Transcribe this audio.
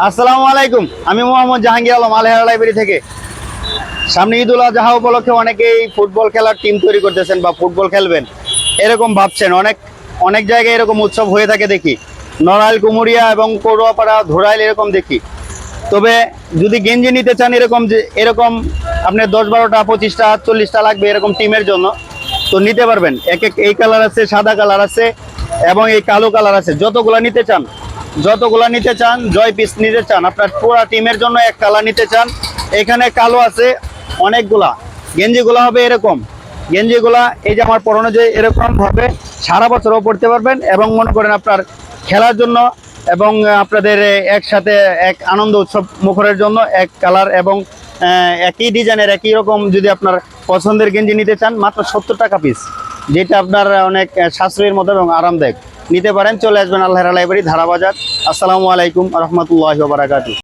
আসসালামু আলাইকুম। আমি মোহাম্মদ জাহাঙ্গীর আলম, আলহেরা লাইব্রেরি থেকে। সামনে ঈদুল আজহা উপলক্ষে অনেকেই ফুটবল খেলার টিম তৈরি করতেছেন বা ফুটবল খেলবেন এরকম ভাবছেন। অনেক অনেক জায়গায় এরকম উৎসব হয়ে থাকে দেখি, নড়াইল, কুমুরিয়া এবং পড়ুয়াপাড়া, ধুরাইল এরকম দেখি। তবে যদি গেঞ্জি নিতে চান এরকম, যে এরকম আপনার 10-12টা 25টা 40টা লাগবে এরকম টিমের জন্য, তো নিতে পারবেন। এই কালার আছে, সাদা কালার আছে এবং এই কালো কালার আছে। যতগুলা নিতে চান জয় পিস নিতে চান, আপনার পুরা টিমের জন্য এক কালার নিতে চান, এখানে কালো আছে অনেকগুলা। গেঞ্জিগুলা হবে এরকম, গেঞ্জিগুলা এই যে আমার পরনে যে এরকম ভাবে সারা বছরও পড়তে পারবেন এবং মনে করেন আপনার খেলার জন্য এবং আপনাদের একসাথে এক আনন্দ উৎসব মুখরের জন্য এক কালার এবং একই ডিজাইনের একই রকম। যদি আপনার পছন্দের গেঞ্জি নিতে চান মাত্র 70 টাকা পিস, যেটা আপনার অনেক সাশ্রয়ের মতো এবং আরামদায়ক। নিতে পারেন, চলে আসবেন আলহেরা লাইব্রেরি, ধারা বাজার। আসসালামু আলাইকুম রহমতুল্লাহি ওয়া বারাকাতুহু।